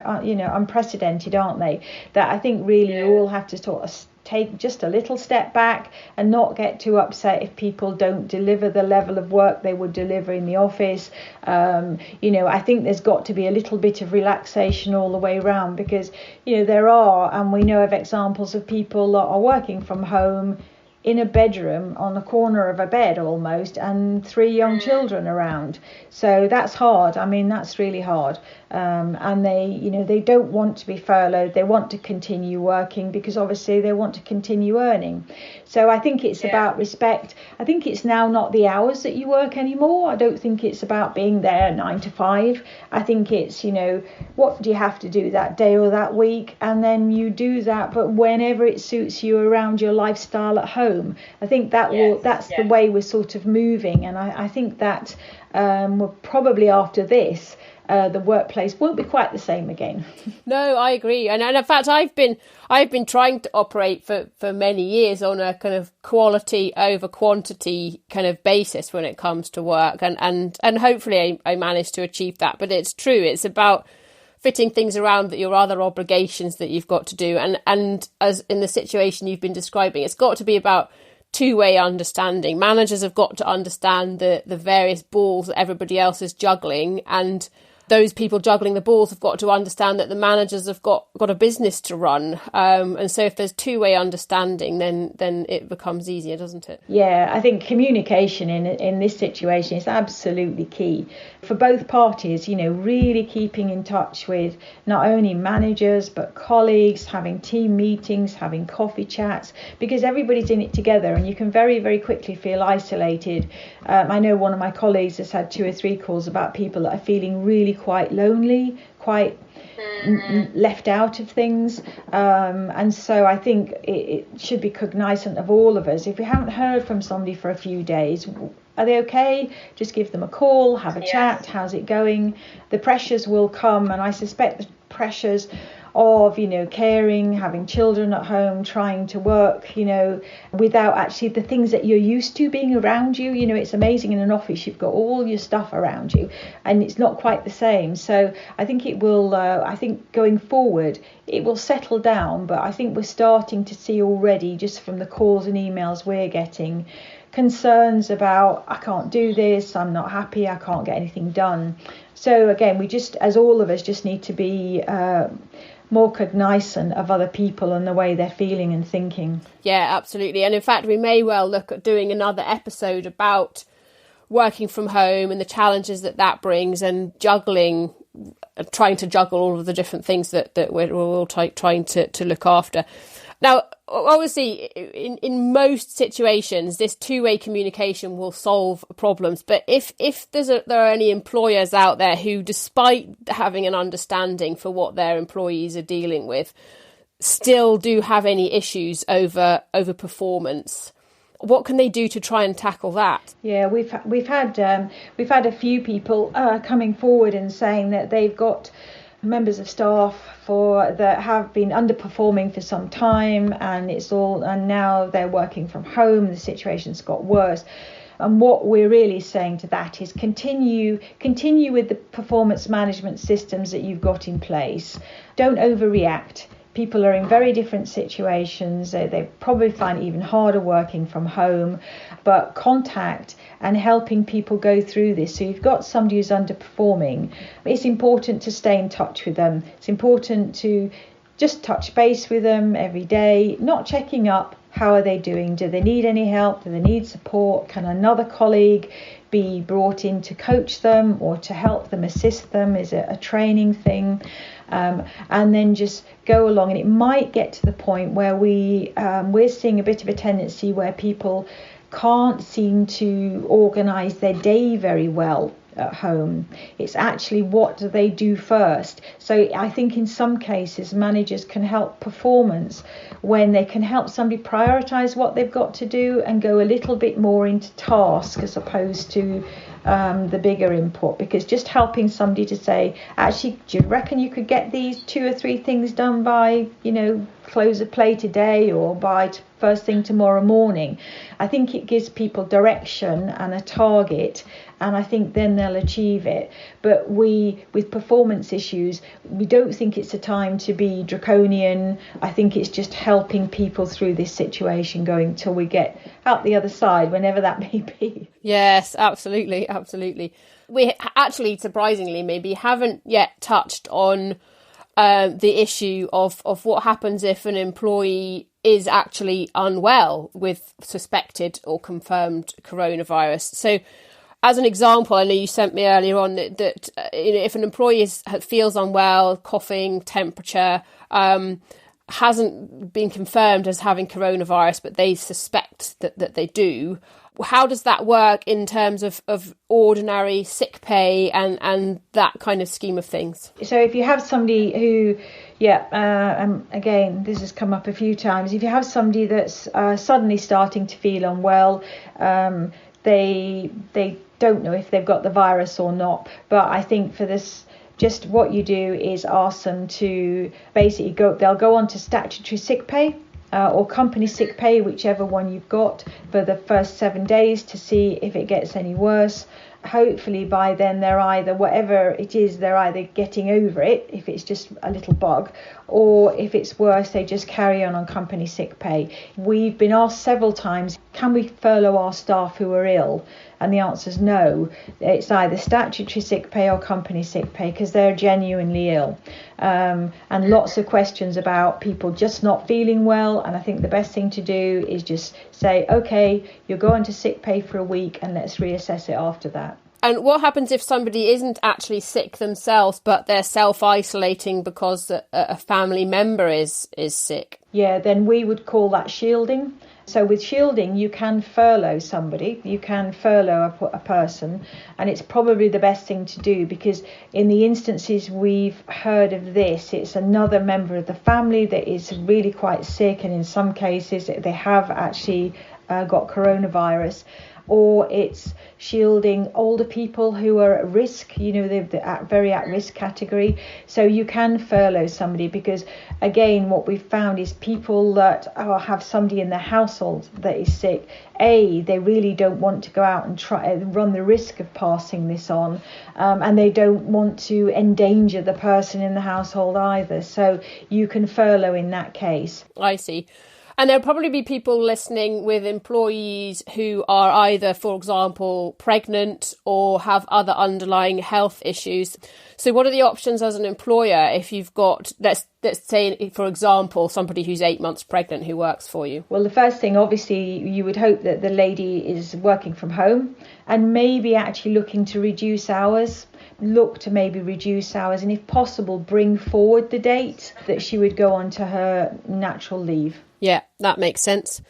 unprecedented, aren't they? That I think really you all have to sort of take just a little step back and not get too upset if people don't deliver the level of work they would deliver in the office. I think there's got to be a little bit of relaxation all the way around, because there are, and we know of examples of people that are working from home in a bedroom on the corner of a bed almost, and 3 young children around. So that's hard. I mean, that's really hard. And they don't want to be furloughed. They want to continue working because obviously they want to continue earning. So I think it's about respect. I think it's now not the hours that you work anymore. I don't think it's about being there 9 to 5. I think it's, what do you have to do that day or that week? And then you do that, but whenever it suits you around your lifestyle at home. I think that's the way we're sort of moving. And I think that we're probably after this, the workplace won't be quite the same again. No, I agree. And in fact, I've been trying to operate for many years on a kind of quality over quantity kind of basis when it comes to work. And hopefully I managed to achieve that. But it's true. It's about fitting things around your other obligations that you've got to do. And as in the situation you've been describing, it's got to be about two-way understanding. Managers have got to understand the various balls that everybody else is juggling, and those people juggling the balls have got to understand that the managers have got a business to run. And so if there's two-way understanding, then it becomes easier, doesn't it? Yeah, I think communication in this situation is absolutely key for both parties, really keeping in touch with not only managers, but colleagues, having team meetings, having coffee chats, because everybody's in it together and you can very, very quickly feel isolated. I know one of my colleagues has had 2 or 3 calls about people that are feeling really quite lonely, quite left out of things, and so I think it should be cognizant of all of us. If we haven't heard from somebody for a few days, are they okay? Just give them a call, have a chat. How's it going? The pressures will come, and I suspect the pressures of caring, having children at home, trying to work without actually the things that you're used to being around you. It's amazing in an office you've got all your stuff around you and it's not quite the same. So I think it will I think going forward it will settle down, but I think we're starting to see already, just from the calls and emails we're getting, concerns about I can't do this, I'm not happy, I can't get anything done. So again, we just, as all of us, just need to be more cognizant of other people and the way they're feeling and thinking. Yeah, absolutely. And in fact, we may well look at doing another episode about working from home and the challenges that brings, and trying to juggle all of the different things that we're all trying to look after. Now, obviously, in most situations, this two-way communication will solve problems. But if there are any employers out there who, despite having an understanding for what their employees are dealing with, still do have any issues over performance, what can they do to try and tackle that? Yeah, we've had a few people coming forward and saying that they've got members of staff that have been underperforming for some time, and now they're working from home. The situation's got worse. And what we're really saying to that is continue with the performance management systems that you've got in place. Don't overreact. People are in very different situations. They probably find it even harder working from home, but contact and helping people go through this. So you've got somebody who's underperforming. It's important to stay in touch with them. It's important to just touch base with them every day, not checking up. How are they doing? Do they need any help? Do they need support? Can another colleague be brought in to coach them or to help them, assist them? Is it a training thing? And then just go along. And it might get to the point where we're seeing a bit of a tendency where people can't seem to organise their day very well at home. It's actually, what do they do first? So I think in some cases managers can help performance when they can help somebody prioritise what they've got to do and go a little bit more into task as opposed to the bigger input. Because just helping somebody to say, actually, do you reckon you could get these 2 or 3 things done by close of play today or by first thing tomorrow morning? I think it gives people direction and a target, and I think then they'll achieve it. But with performance issues, we don't think it's a time to be draconian. I think it's just helping people through this situation going till we get out the other side, whenever that may be. Yes, absolutely. We actually, surprisingly, maybe haven't yet touched on the issue of what happens if an employee is actually unwell with suspected or confirmed coronavirus. So, as an example, I know you sent me earlier on that if an employee feels unwell, coughing, temperature, hasn't been confirmed as having coronavirus, but they suspect that they do, how does that work in terms of ordinary sick pay and that kind of scheme of things? So if you have somebody who, again, this has come up a few times, if you have somebody that's suddenly starting to feel unwell, they don't know if they've got the virus or not. But I think for this, just what you do is ask them to basically they'll go on to statutory sick pay. Or company sick pay, whichever one you've got, for the first 7 days to see if it gets any worse. Hopefully by then they're either, whatever it is, they're either getting over it, if it's just a little bug, or if it's worse, they just carry on company sick pay. We've been asked several times, can we furlough our staff who are ill? And the answer is no. It's either statutory sick pay or company sick pay because they're genuinely ill. And lots of questions about people just not feeling well. And I think the best thing to do is just say, OK, you're going to sick pay for a week and let's reassess it after that. And what happens if somebody isn't actually sick themselves, but they're self-isolating because a family member is sick? Yeah, then we would call that shielding. So with shielding, you can furlough somebody, you can furlough a person, and it's probably the best thing to do because in the instances we've heard of this, it's another member of the family that is really quite sick, and in some cases they have actually got coronavirus. Or it's shielding older people who are at risk, they're very at risk category. So you can furlough somebody because, again, what we've found is people that have somebody in their household that is sick, they really don't want to go out and try run the risk of passing this on, and they don't want to endanger the person in the household either. So you can furlough in that case. I see. And there'll probably be people listening with employees who are either, for example, pregnant or have other underlying health issues. So what are the options as an employer if you've got, let's say, for example, somebody who's 8 months pregnant who works for you? Well, the first thing, obviously, you would hope that the lady is working from home and maybe actually looking to reduce hours. Look to maybe reduce hours and, if possible, bring forward the date that she would go on to her natural leave. Yeah, that makes sense.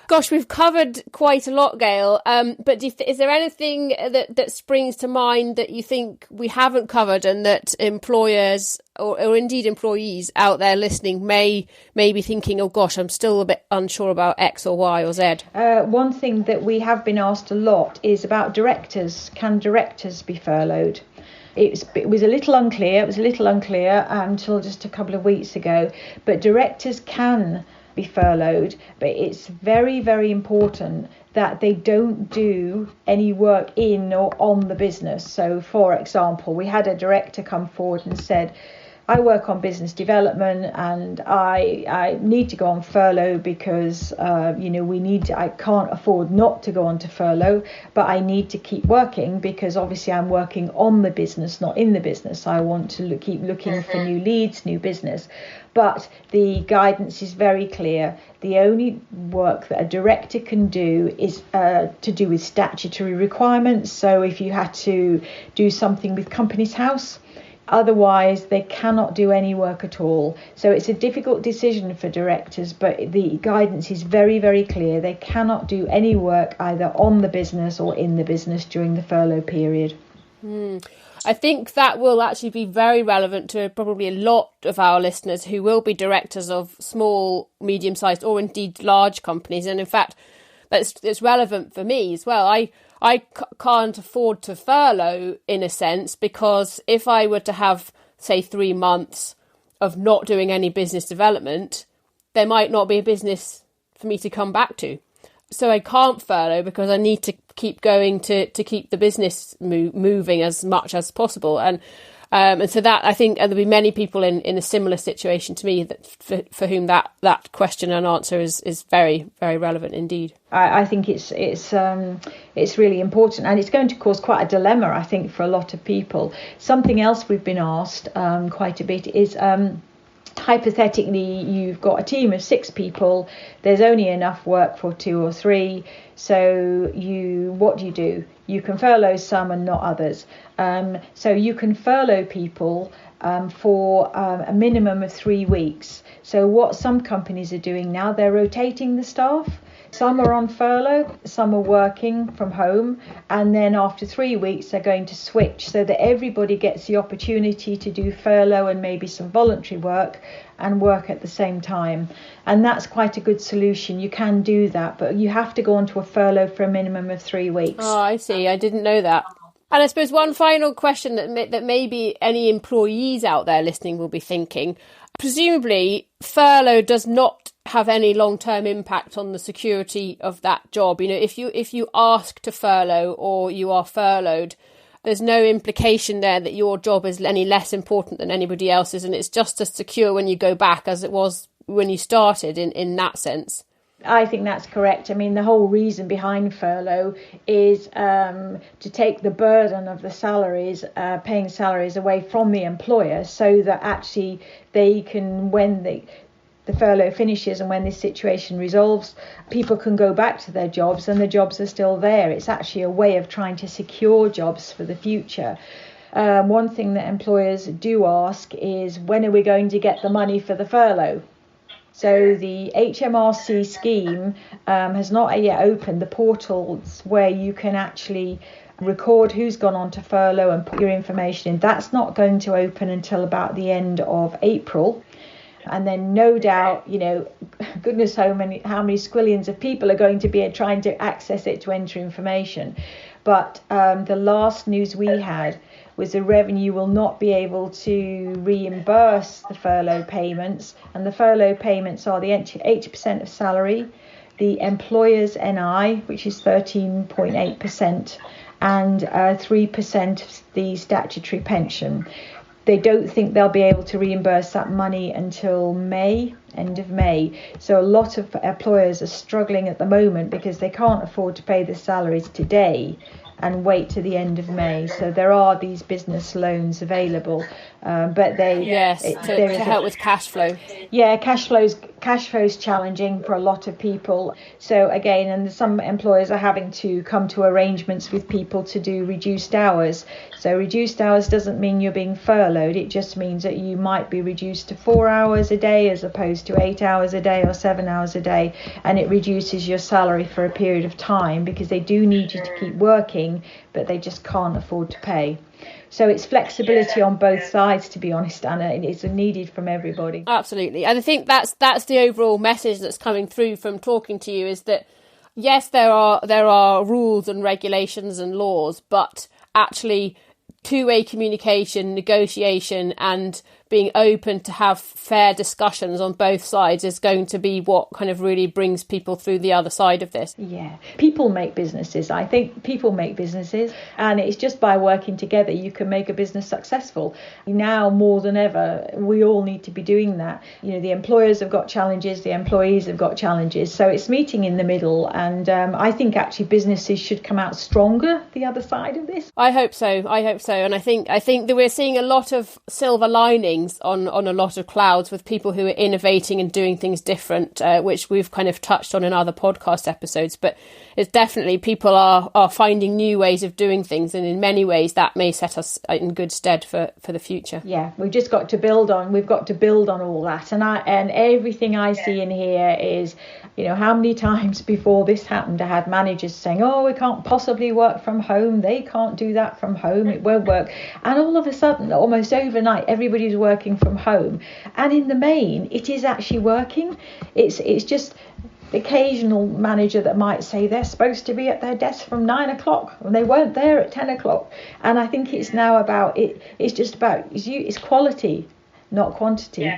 Gosh, we've covered quite a lot, Gail. But is there anything that springs to mind that you think we haven't covered and that employers or indeed employees out there listening may be thinking, oh gosh, I'm still a bit unsure about X or Y or Z? One thing that we have been asked a lot is about directors. Can directors be furloughed? It was a little unclear until just a couple of weeks ago. But directors can be furloughed, but it's very, very important that they don't do any work in or on the business. So, for example, we had a director come forward and said, I work on business development and I need to go on furlough because, I can't afford not to go on to furlough, but I need to keep working because obviously I'm working on the business, not in the business. I want to keep looking for new leads, new business. But the guidance is very clear. The only work that a director can do is to do with statutory requirements. So if you had to do something with Companies House, otherwise they cannot do any work at all. So it's a difficult decision for directors, but the guidance is very, very clear. They cannot do any work either on the business or in the business during the furlough period. I think that will actually be very relevant to probably a lot of our listeners who will be directors of small, medium-sized or indeed large companies. And in fact, it's relevant for me as well. I can't afford to furlough in a sense because if I were to have, say, 3 months of not doing any business development, there might not be a business for me to come back to. so I can't furlough because I need to keep going to keep the business moving as much as possible. And so that, I think, there'll be many people in a similar situation to me that for whom that question and answer is very, very relevant indeed. I think it's really important, and it's going to cause quite a dilemma, I think, for a lot of people. Something else we've been asked quite a bit is, hypothetically, you've got a team of 6 people, there's only enough work for 2 or 3, so what do? You can furlough some and not others. So you can furlough people for a minimum of 3 weeks. So what some companies are doing now, they're rotating the staff. Some are on furlough, some are working from home, and then after 3 weeks they're going to switch so that everybody gets the opportunity to do furlough and maybe some voluntary work and work at the same time. And that's quite a good solution. You can do that, but you have to go onto a furlough for a minimum of 3 weeks. Oh, I see. I didn't know that. And I suppose one final question that maybe any employees out there listening will be thinking, presumably furlough does not have any long-term impact on the security of that job. You know, if you ask to furlough or you are furloughed, there's no implication there that your job is any less important than anybody else's, and it's just as secure when you go back as it was when you started in that sense. I think that's correct. I mean, the whole reason behind furlough is to take the burden of the salaries, paying salaries away from the employer, so that actually they can, when the furlough finishes and when this situation resolves, people can go back to their jobs and the jobs are still there. It's actually a way of trying to secure jobs for the future. One thing that employers do ask is, when are we going to get the money for the furlough? So the HMRC scheme has not yet opened the portals where you can actually record who's gone on to furlough and put your information in. That's not going to open until about the end of April. And then no doubt, you know, goodness, how many squillions of people are going to be trying to access it to enter information. But the last news we had was the revenue will not be able to reimburse the furlough payments. And the furlough payments are the 80% of salary, the employer's NI, which is 13.8%, and 3% of the statutory pension. They don't think they'll be able to reimburse that money until May, end of May. So a lot of employers are struggling at the moment because they can't afford to pay the salaries today and wait to the end of May. So there are these business loans available, but to help with cash flow. Yeah, cash flow's challenging for a lot of people. So again, and some employers are having to come to arrangements with people to do reduced hours. So reduced hours doesn't mean you're being furloughed. It just means that you might be reduced to 4 hours a day as opposed to 8 hours a day or 7 hours a day, and it reduces your salary for a period of time because they do need you to keep working, but they just can't afford to pay. So it's flexibility on both sides, to be honest, Anna, and it's needed from everybody. Absolutely. And I think that's the overall message that's coming through from talking to you, is that, yes, there are rules and regulations and laws, but actually two-way communication, negotiation, and being open to have fair discussions on both sides is going to be what kind of really brings people through the other side of this. Yeah, people make businesses. I think people make businesses, and it's just by working together you can make a business successful. Now more than ever, we all need to be doing that. You know, the employers have got challenges, the employees have got challenges, so it's meeting in the middle, and I think actually businesses should come out stronger the other side of this. I hope so, and I think that we're seeing a lot of silver linings on a lot of clouds with people who are innovating and doing things different, which we've kind of touched on in other podcast episodes. But it's definitely people are finding new ways of doing things, and in many ways that may set us in good stead for the future. Yeah, we've just got to build on all that, and everything I see in here is, you know, how many times before this happened I had managers saying, oh, we can't possibly work from home, they can't do that from home, it won't work. And all of a sudden, almost overnight, everybody's working from home, and in the main it is actually working. It's just the occasional manager that might say they're supposed to be at their desk from 9 o'clock and they weren't there at 10 o'clock. And I think it's now about it's quality, not quantity.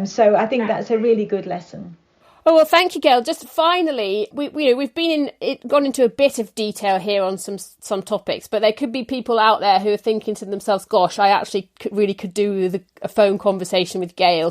So I think that's a really good lesson. Oh, well, thank you, Gail. Just finally, we've gone into a bit of detail here on some topics, but there could be people out there who are thinking to themselves, "Gosh, I actually really could do a phone conversation with Gail."